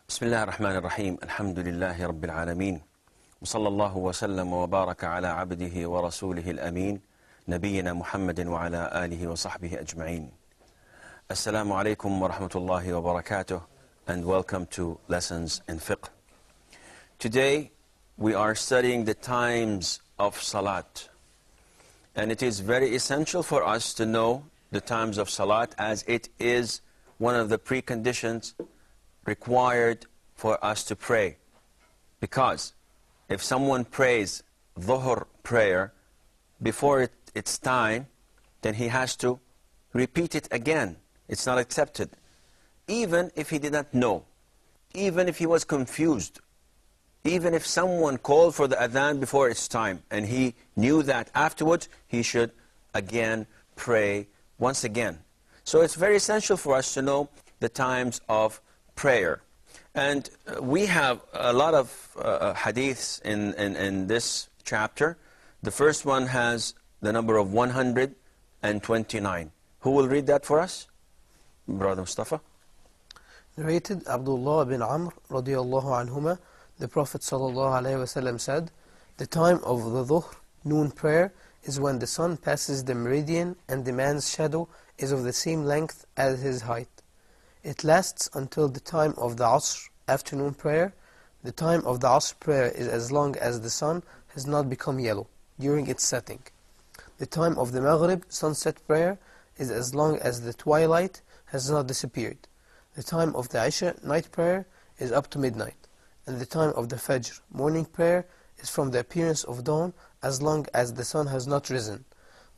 بسم الله الرحمن الرحيم الحمد لله رب العالمين وصلى الله وسلم وبارك على عبده ورسوله الأمين نبينا محمد وعلى آله وصحبه أجمعين. Assalamu alaikum wa rahmatullahi wa barakatuh, and welcome to Lessons in Fiqh. Today we are studying the times of Salat, and it is very essential for us to know the times of Salat, as it is one of the preconditions required for us to pray. Because if someone prays Dhuhr prayer before its time, then he has to repeat it again. It's not accepted. Even if he did not know, even if he was confused, even if someone called for the adhan before its time and he knew that afterwards, he should again pray once again. So it's very essential for us to know the times of prayer. And we have a lot of hadiths in this chapter. The first one has the number of 129. Who will read that for us? Brother Mustafa. Narrated Abdullah bin Amr radiyallahu anhuma, the Prophet sallallahu alayhi wasallam said, the time of the Dhuhr, noon prayer, is when the sun passes the meridian and the man's shadow is of the same length as his height. It lasts until the time of the Asr, afternoon prayer. The time of the Asr prayer is as long as the sun has not become yellow during its setting. The time of the Maghrib, sunset prayer, is as long as the twilight has not disappeared. The time of the Isha, night prayer, is up to midnight. And the time of the Fajr, morning prayer, is from the appearance of dawn as long as the sun has not risen.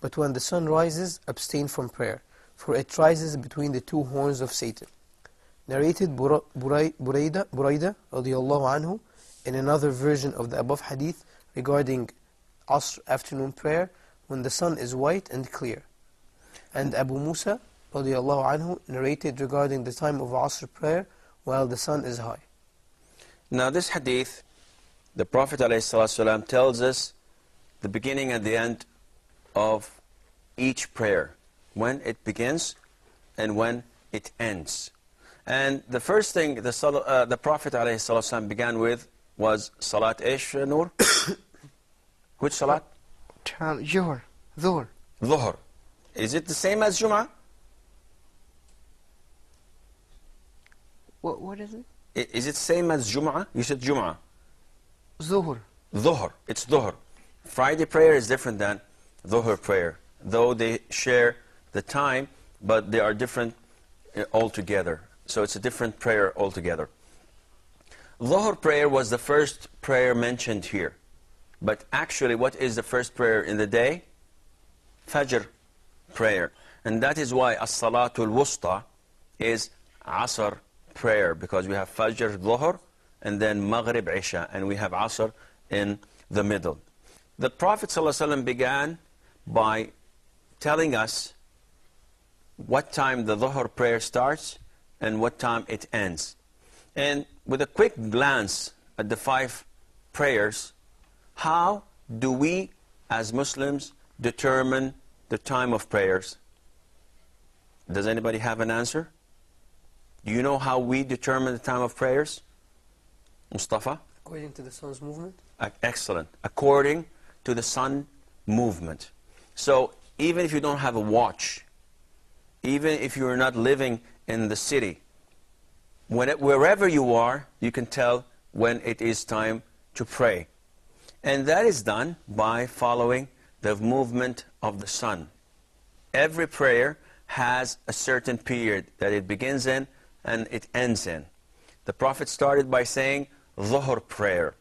But when the sun rises, abstain from prayer, for it rises between the two horns of Satan. Narrated Burayda radiyallahu anhu in another version of the above hadith regarding Asr afternoon prayer, when the sun is white and clear. And Abu Musa radiyallahu anhu narrated regarding the time of Asr prayer while the sun is high. Now this hadith, the Prophet ﷺ tells us the beginning and the end of each prayer, when it begins and when it ends. And the first thing the Prophet ﷺ began with was Salat Ish Nur? Which Salat? Dhuhr. Dhuhr. Is it the same as Jum'ah? What is it? Is it same as Jum'ah? You said Jum'ah. Dhuhr. Dhuhr. It's Dhuhr. Friday prayer is different than Dhuhr prayer, though they share the time, but they are different altogether. So it's a different prayer altogether. Dhuhr prayer was the first prayer mentioned here. But actually, what is the first prayer in the day? Fajr prayer. And that is why as-salatul wusta is Asr prayer, because we have Fajr, Dhuhr, and then Maghrib, Isha, and we have Asr in the middle. The Prophet ﷺ began by telling us what time the Dhuhr prayer starts and what time it ends. And with a quick glance at the 5 prayers, how do we as Muslims determine the time of prayers? Does anybody have an answer? Do you know how we determine the time of prayers? Mustafa? According to the sun's movement? Excellent. According to the sun movement. So even if you don't have a watch, even if you're not living in the city, wherever you are, you can tell when it is time to pray. And that is done by following the movement of the sun. Every prayer has a certain period that it begins in and it ends in. The Prophet started by saying Dhuhr prayer.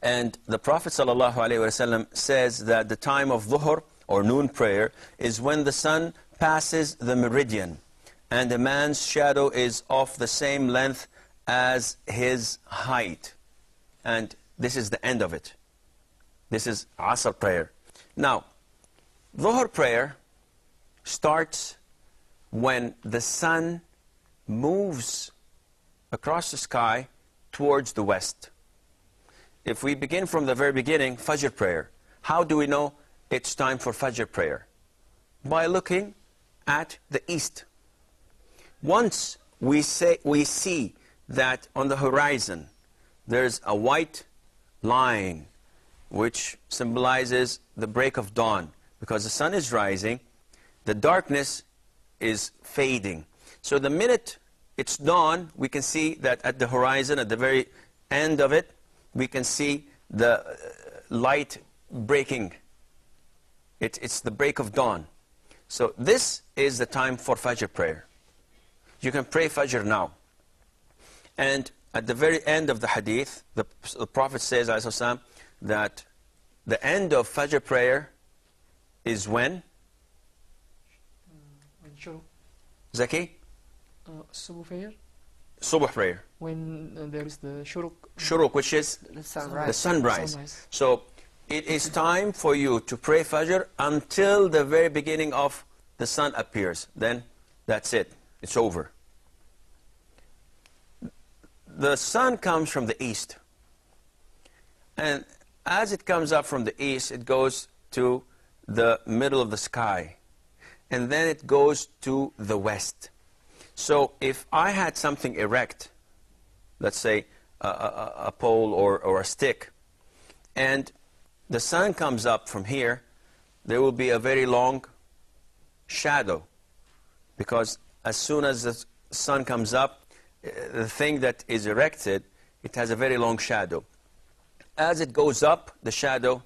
And the Prophet ﷺ says that the time of Dhuhr, or noon prayer, is when the sun passes the meridian and a man's shadow is of the same length as his height. And this is the end of it. This is Asr prayer. Now, Dhuhr prayer starts when the sun moves across the sky towards the west. If we begin from the very beginning, Fajr prayer, how do we know it's time for Fajr prayer? By looking at the east. Once we see that on the horizon there's a white line which symbolizes the break of dawn. Because the sun is rising, the darkness is fading. So the minute it's dawn, we can see that at the horizon, at the very end of it, we can see the light breaking. It's the break of dawn. So this is the time for Fajr prayer. You can pray Fajr now. And at the very end of the hadith, the Prophet says, ﷺ, that the end of Fajr prayer is when? Zaki? Subuh prayer. When there is the shuruk. Shuruk, which is The sunrise. the sunrise. So it is time for you to pray Fajr until the very beginning of the sun appears. Then that's it. It's over. The sun comes from the east. And as it comes up from the east, it goes to the middle of the sky. And then it goes to the west. So if I had something erect, let's say a pole or a stick, and the sun comes up from here, there will be a very long shadow. Because as soon as the sun comes up, the thing that is erected, it has a very long shadow. As it goes up, the shadow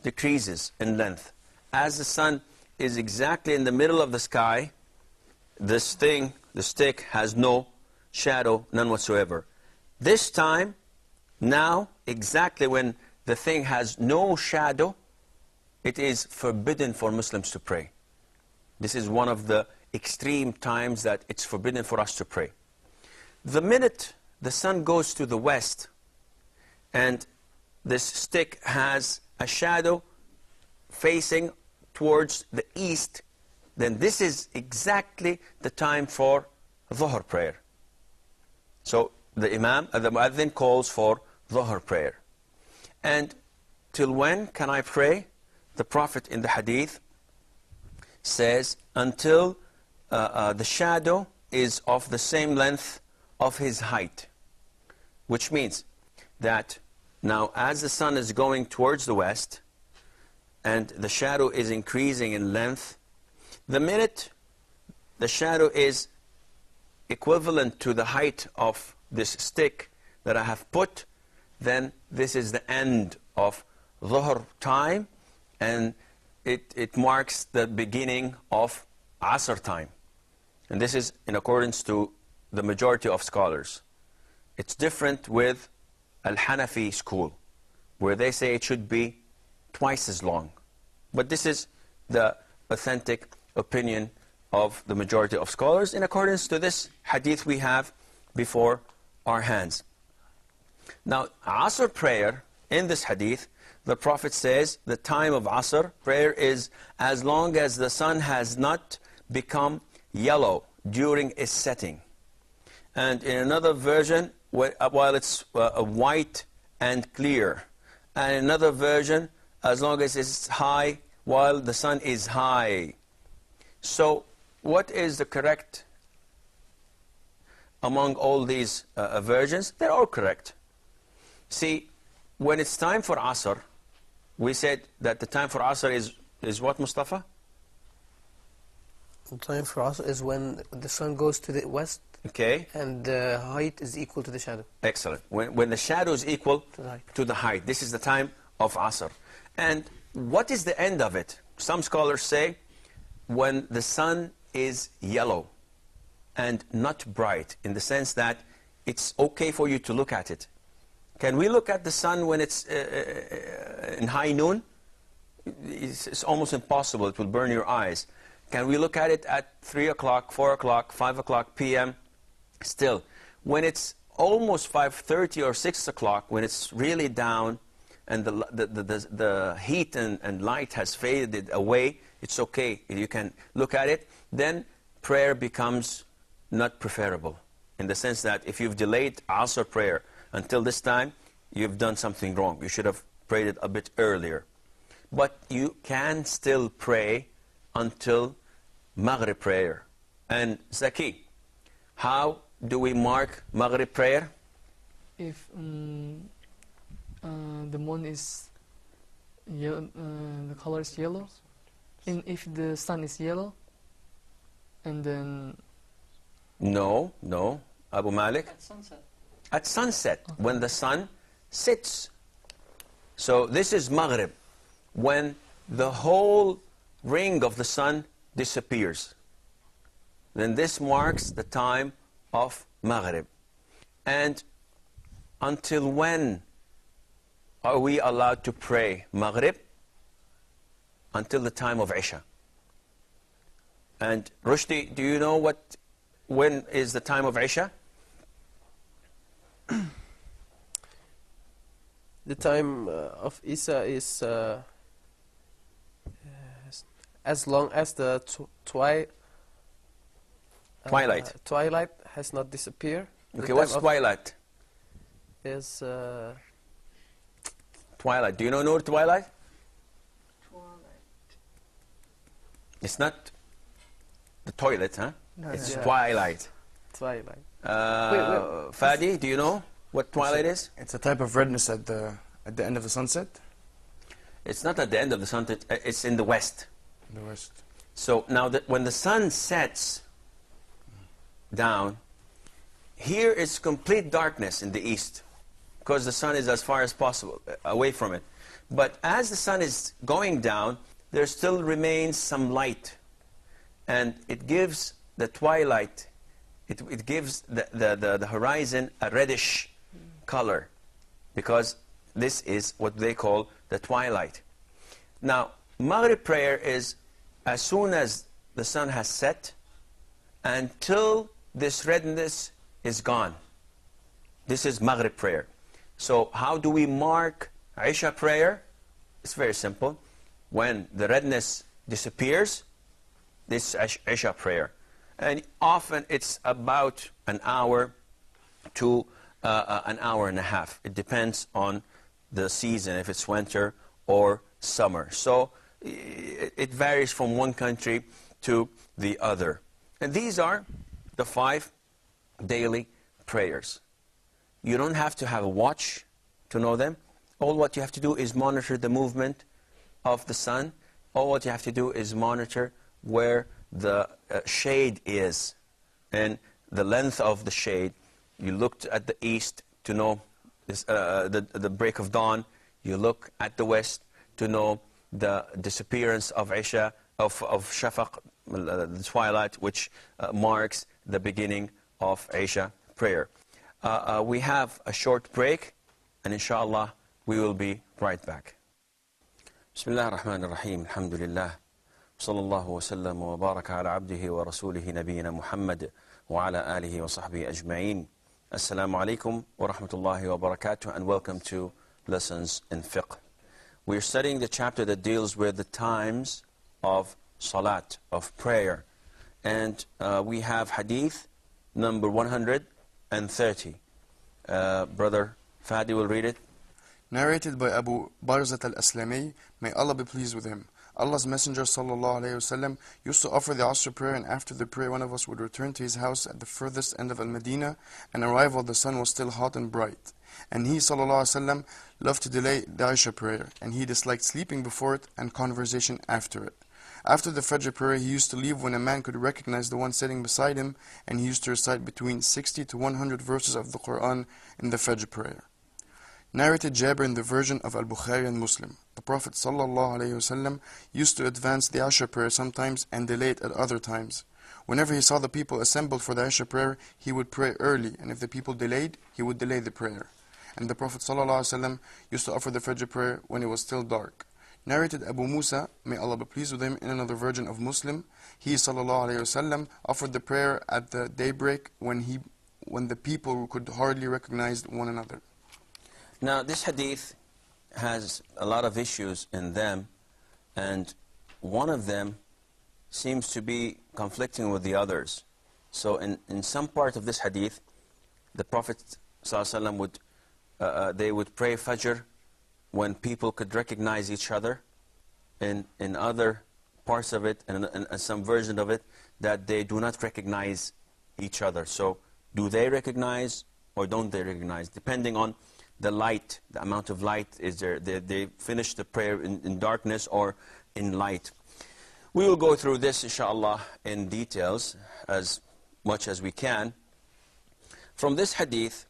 decreases in length. As the sun is exactly in the middle of the sky, this thing, the stick, has no shadow, none whatsoever. This time, now, exactly when the thing has no shadow, it is forbidden for Muslims to pray. This is one of the extreme times that it's forbidden for us to pray. The minute the sun goes to the west and this stick has a shadow facing towards the east, then this is exactly the time for Dhuhr prayer. So the Imam, the Muaddin calls for Dhuhr prayer. And till when can I pray? The Prophet in the Hadith says, until the shadow is of the same length of his height. Which means that now as the sun is going towards the west and the shadow is increasing in length, the minute the shadow is equivalent to the height of this stick that I have put, then this is the end of Dhuhr time, and it marks the beginning of Asr time. And this is in accordance to the majority of scholars. It's different with Al-Hanafi school, where they say it should be twice as long. But this is the authentic opinion of the majority of scholars in accordance to this hadith we have before our hands. Now, Asr prayer, in this hadith, the Prophet says the time of Asr prayer is as long as the sun has not become yellow during its setting. And in another version, while it's white and clear. And in another version, as long as it's high, while the sun is high. So, what is the correct among all these versions? They're all correct. See, when it's time for Asr, we said that the time for Asr is what, Mustafa? The time for Asr is when the sun goes to the west. Okay. And the height is equal to the shadow. Excellent. When the shadow is equal To to the height. This is the time of Asr. And what is the end of it? Some scholars say when the sun is yellow and not bright, in the sense that it's okay for you to look at it. Can we look at the sun when it's in high noon? It's almost impossible. It will burn your eyes. Can we look at it at 3 o'clock, 4 o'clock, 5 o'clock p.m.? Still, when it's almost 5:30 or 6 o'clock, when it's really down and the heat and light has faded away, it's okay. You can look at it. Then prayer becomes not preferable, in the sense that if you've delayed Asr prayer until this time, you've done something wrong. You should have prayed it a bit earlier. But you can still pray until Maghrib prayer. And Zaki, how do we mark Maghrib prayer? If the moon is yellow, the color is yellow, and if the sun is yellow, and then No, Abu Malik. at sunset. At sunset, when the sun sits. So this is Maghrib, when the whole ring of the sun disappears. Then this marks the time of Maghrib. And until when are we allowed to pray Maghrib? Until the time of Isha. And Rushdie, do you know when is the time of Isha? The time of Isa is as long as the Twilight. Twilight has not disappeared. Okay, what's twilight? Is Twilight. Do you know twilight? It's not the toilet, huh? No, It's no. twilight. twilight. Fadi, do you know what twilight is? It's a type of redness at the end of the sunset It's not at the end of the sun. It's in the west. in the west. So now that when the sun sets down, here is complete darkness in the east, because the sun is as far as possible away from it. But as the sun is going down, there still remains some light, and it gives the twilight, it gives the horizon a reddish color, because this is what they call the twilight. Now, Maghrib prayer is as soon as the sun has set until this redness is gone. This is Maghrib prayer. So how do we mark Isha prayer? It's very simple. When the redness disappears, this is Isha prayer. And often it's about an hour to an hour and a half. It depends on the season, if it's winter or summer. So it varies from one country to the other. And these are the 5 daily prayers. You don't have to have a watch to know them. All what you have to do is monitor the movement of the sun. All what you have to do is monitor where the shade is and the length of the shade. You look at the east to know the break of dawn. You look at the west to know the disappearance of Isha, of Shafaq, the twilight, which marks the beginning of Isha prayer. We have a short break, and inshallah we will be right back. Bismillah ar-Rahman ar-Rahim, alhamdulillah. صلى الله وسلم وبارك على عبده ورسوله نبينا محمد وعلى آله وصحبه أجمعين. Assalamu alaikum wa rahmatullahi wa barakatuh, and welcome to Lessons in Fiqh. We're studying the chapter that deals with the times of salat, of prayer. And we have hadith number 130. Brother Fadi will read it. Narrated by Abu Barzat al-Aslami, may Allah be pleased with him. Allah's Messenger sallallahu alayhi wasallam used to offer the Asr prayer, and after the prayer one of us would return to his house at the furthest end of Al-Madinah and arrive while the sun was still hot and bright. And he sallallahu alayhi wasallam loved to delay the Isha prayer, and he disliked sleeping before it and conversation after it. After the Fajr prayer he used to leave when a man could recognize the one sitting beside him, and he used to recite between 60 to 100 verses of the Quran in the Fajr prayer. Narrated Jabir in the version of Al-Bukhari and Muslim. The Prophet ﷺ used to advance the Isha prayer sometimes and delay it at other times. Whenever he saw the people assembled for the Isha prayer, he would pray early, and if the people delayed, he would delay the prayer. And the Prophet ﷺ used to offer the Fajr prayer when it was still dark. Narrated Abu Musa, may Allah be pleased with him, in another version of Muslim, he ﷺ offered the prayer at the daybreak when the people could hardly recognize one another. Now, this hadith has a lot of issues in them, and one of them seems to be conflicting with the others. So in some part of this hadith, the Prophet ﷺ would pray Fajr when people could recognize each other. In other parts of it, and some version of it, that they do not recognize each other. So Do they recognize or don't they recognize? Depending on the light, the amount of light is there. They finish the prayer in darkness or in light. We will go through this, inshallah, in details as much as we can. From this hadith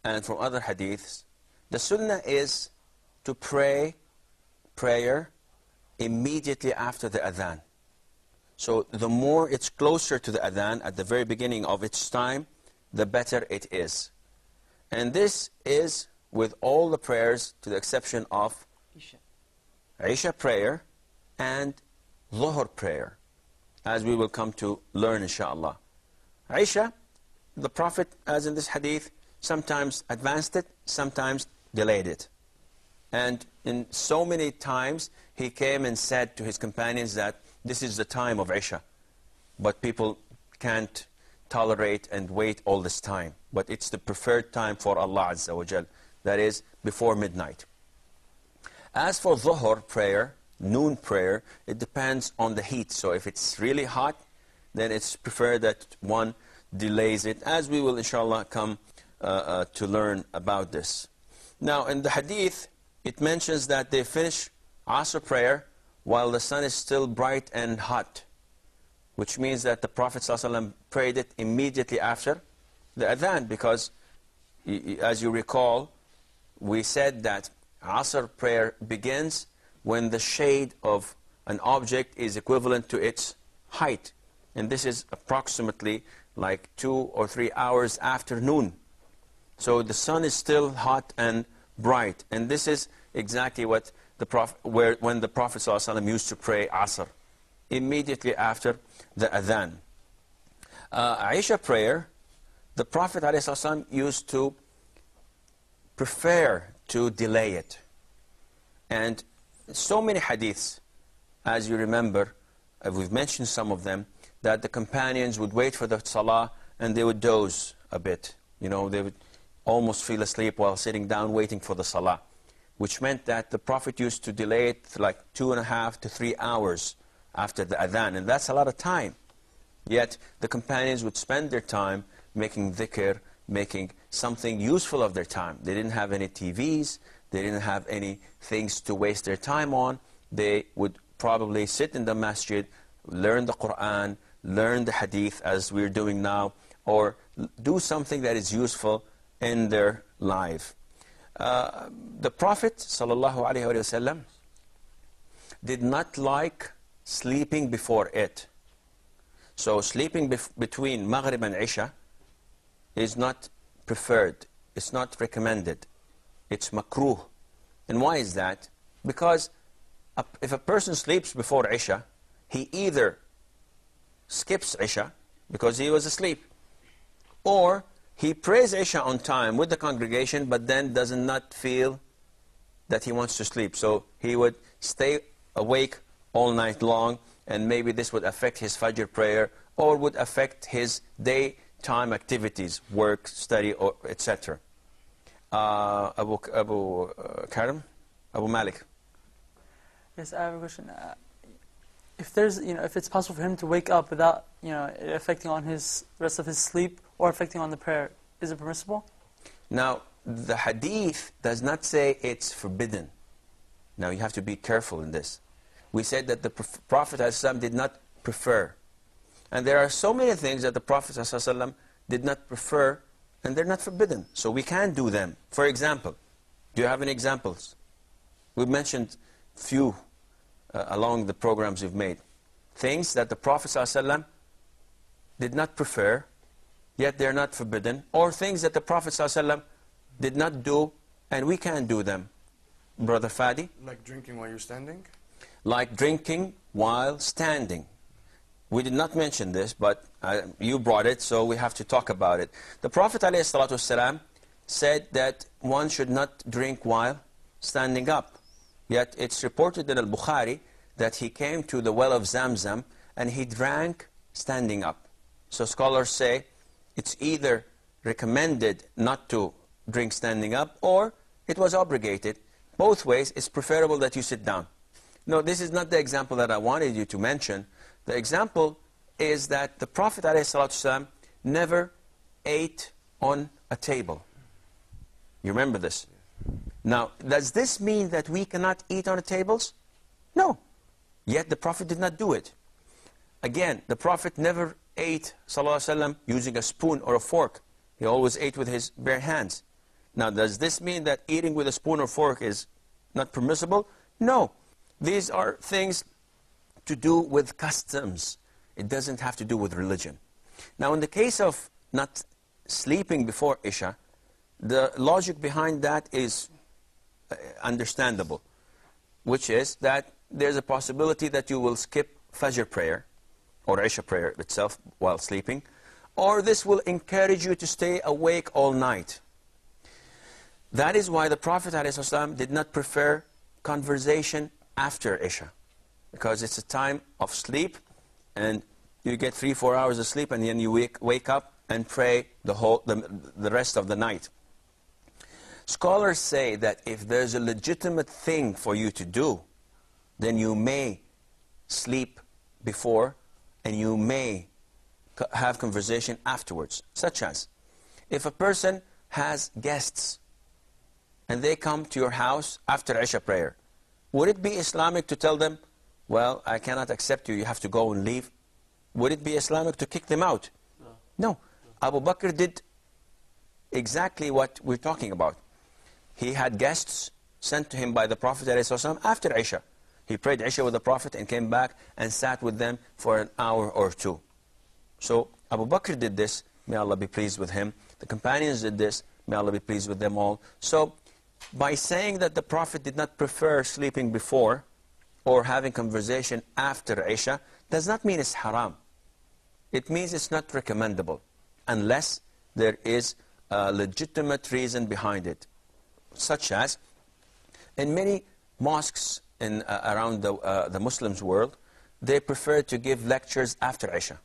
and from other hadiths, the sunnah is to pray prayer immediately after the adhan. So the more it's closer to the adhan at the very beginning of its time, the better it is. And this is with all the prayers to the exception of Isha prayer and Dhuhr prayer, as we will come to learn, inshallah. Isha, the Prophet, as in this hadith, sometimes advanced it, sometimes delayed it. And in so many times, he came and said to his companions that this is the time of Isha. But people can't tolerate and wait all this time. But it's the preferred time for Allah Azza wa Jal. That is, before midnight. As for Dhuhr prayer, noon prayer, it depends on the heat. So if it's really hot, then it's preferred that one delays it, as we will inshallah come to learn about this. Now in the hadith, it mentions that they finish Asr prayer while the sun is still bright and hot, which means that the Prophet ﷺ prayed it immediately after the adhan, because as you recall, we said that Asr prayer begins when the shade of an object is equivalent to its height. And this is approximately like 2 or 3 hours after noon. So the sun is still hot and bright. And this is exactly what the Prophet, when the Prophet ﷺ used to pray Asr, immediately after the adhan. Isha prayer, the Prophet ﷺ used to prefer to delay it. And so many hadiths, as you remember, we've mentioned some of them, that the companions would wait for the salah and they would doze a bit. You know, they would almost feel asleep while sitting down waiting for the salah, which meant that the Prophet used to delay it like 2.5 to 3 hours after the adhan, and that's a lot of time. Yet the companions would spend their time making dhikr, making something useful of their time. They didn't have any TVs, they didn't have any things to waste their time on. They would probably sit in the masjid, learn the Quran, learn the hadith as we're doing now, or do something that is useful in their life. The Prophet ﷺ did not like sleeping before it. So sleeping between Maghrib and Isha is not preferred. It's not recommended. It's makruh. And why is that? Because if a person sleeps before Isha, he either skips Isha because he was asleep, or he prays Isha on time with the congregation, but then does not feel that he wants to sleep. So he would stay awake all night long, and maybe this would affect his Fajr prayer, or would affect his daytime activities, work, study, or etc. Abu Karim, Abu Malik. Yes, I have a question. If there's, if it's possible for him to wake up without, it affecting on his rest of his sleep or affecting on the prayer, is it permissible? Now, the hadith does not say it's forbidden. Now, you have to be careful in this. We said that the Prophet ﷺ did not prefer. And there are so many things that the Prophet ﷺ did not prefer, and they're not forbidden. So we can do them. For example, do you have any examples? We've mentioned few along the programs we've made. Things that the Prophet ﷺ did not prefer, yet they're not forbidden. Or things that the Prophet ﷺ did not do, and we can do them. Brother Fadi? Like drinking while you're standing? Like drinking while standing. We did not mention this, but you brought it, so we have to talk about it. The Prophet ﷺ said that one should not drink while standing up. Yet it's reported in Al-Bukhari that he came to the well of Zamzam and he drank standing up. So scholars say it's either recommended not to drink standing up, or it was obligated. Both ways, it's preferable that you sit down. No, this is not the example that I wanted you to mention. The example is that the Prophet ﷺ never ate on a table. You remember this? Now, does this mean that we cannot eat on the tables? No. Yet the Prophet did not do it. Again, the Prophet never ate, sallallahu alaihi wasallam, using a spoon or a fork. He always ate with his bare hands. Now, does this mean that eating with a spoon or fork is not permissible? No. These are things to do with customs. It doesn't have to do with religion. Now, in the case of not sleeping before Isha, the logic behind that is understandable, which is that there's a possibility that you will skip Fajr prayer or Isha prayer itself while sleeping, or this will encourage you to stay awake all night. That is why the Prophet ﷺ did not prefer conversation after Isha, because it's a time of sleep and you get 3-4 hours of sleep and then you wake up and pray the rest of the night. Scholars say that if there's a legitimate thing for you to do, then you may sleep before and you may have conversation afterwards. Such as, if a person has guests and they come to your house after Isha prayer, would it be Islamic to tell them, well, I cannot accept you, you have to go and leave? Would it be Islamic to kick them out? No. Abu Bakr did exactly what we're talking about. He had guests sent to him by the Prophet ﷺ after Isha. He prayed Isha with the Prophet and came back and sat with them for an hour or two. So Abu Bakr did this, may Allah be pleased with him. The companions did this, may Allah be pleased with them all. So by saying that the Prophet did not prefer sleeping before or having conversation after Isha, does not mean it's haram. It means it's not recommendable, unless there is a legitimate reason behind it. Such as, in many mosques around the Muslims world, they prefer to give lectures after Isha.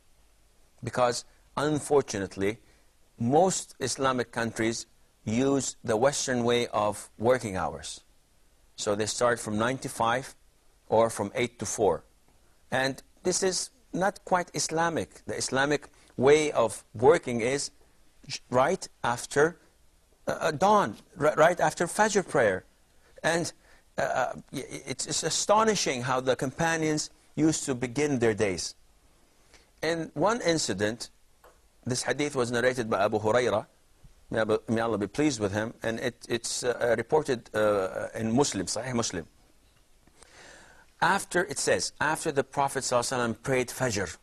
Because, unfortunately, most Islamic countries use the Western way of working hours. So they start from 9 to 5 or from 8 to 4. And this is not quite Islamic. The Islamic way of working is right after dawn, right after Fajr prayer. And it's astonishing how the companions used to begin their days. In one incident, this hadith was narrated by Abu Hurairah, may Allah be pleased with him, and it's reported in Muslim, Sahih Muslim. It says, after the Prophet ﷺ prayed Fajr,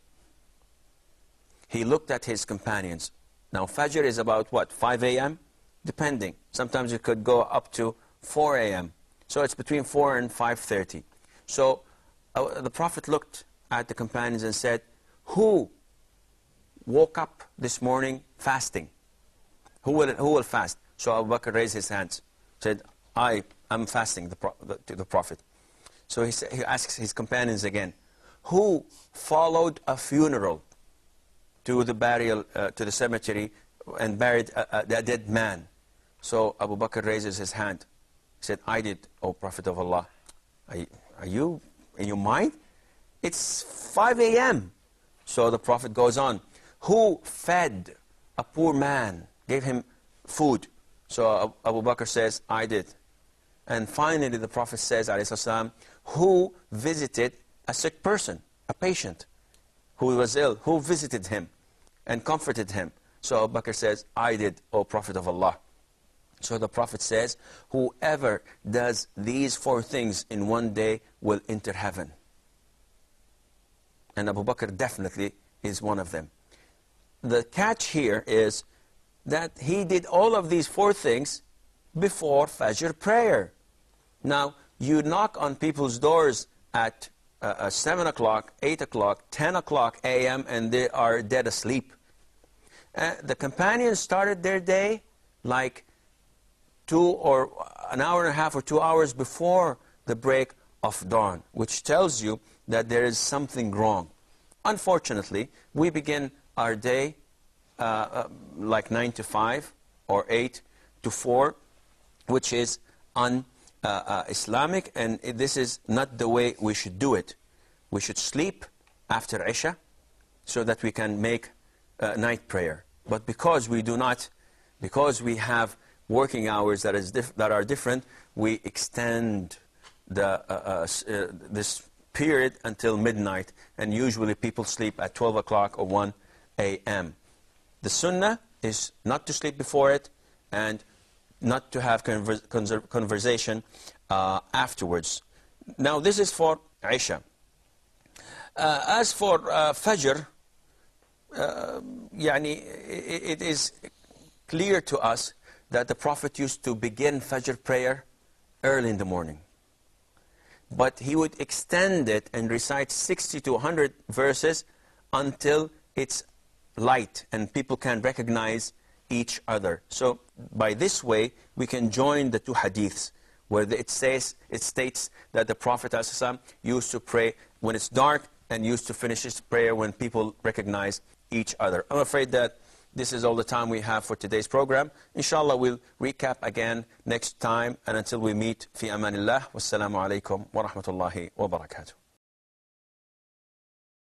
he looked at his companions. Now Fajr is about what, 5 a.m.? Depending. Sometimes it could go up to 4 a.m. So it's between 4 and 5:30. So the Prophet looked at the companions and said, who woke up this morning fasting? Who will fast? So Abu Bakr raised his hands, said, I am fasting to the Prophet. So he asks his companions again, who followed a funeral to the burial, to the cemetery, and buried a dead man? So Abu Bakr raises his hand. He said, I did, O Prophet of Allah. Are you in your mind? It's 5 a.m. So the Prophet goes on, who fed a poor man, gave him food? So Abu Bakr says, I did. And finally the Prophet says, ﷺ, who visited a sick person, a patient who was ill, who visited him and comforted him? So Abu Bakr says, I did, O Prophet of Allah. So the Prophet says, whoever does these 4 things in one day will enter heaven. And Abu Bakr definitely is one of them. The catch here is that he did all of these 4 things before Fajr prayer. Now, you knock on people's doors at 7 o'clock, 8 o'clock, 10 o'clock a.m. and they are dead asleep. The companions started their day like 2 or an hour and a half or 2 hours before the break of dawn, which tells you that there is something wrong. Unfortunately, we begin our day like 9 to 5 or 8 to 4, which is un-Islamic, and this is not the way we should do it. We should sleep after Isha so that we can make night prayer. But because we do not, because we have working hours that are different, we extend this period until midnight, and usually people sleep at 12 o'clock or 1 a.m. The sunnah is not to sleep before it and not to have conversation afterwards. Now this is for Isha. As for Fajr, it is clear to us that the Prophet used to begin Fajr prayer early in the morning. But he would extend it and recite 60 to 100 verses until it's light and people can recognize each other. So by this way, we can join the two hadiths where it states that the Prophet ﷺ used to pray when it's dark and used to finish his prayer when people recognize each other. I'm afraid that this is all the time we have for today's program. Inshallah, we'll recap again next time, and until we meet, fi amanillah, wassalamu alaikum wa rahmatullahi wa barakatuh.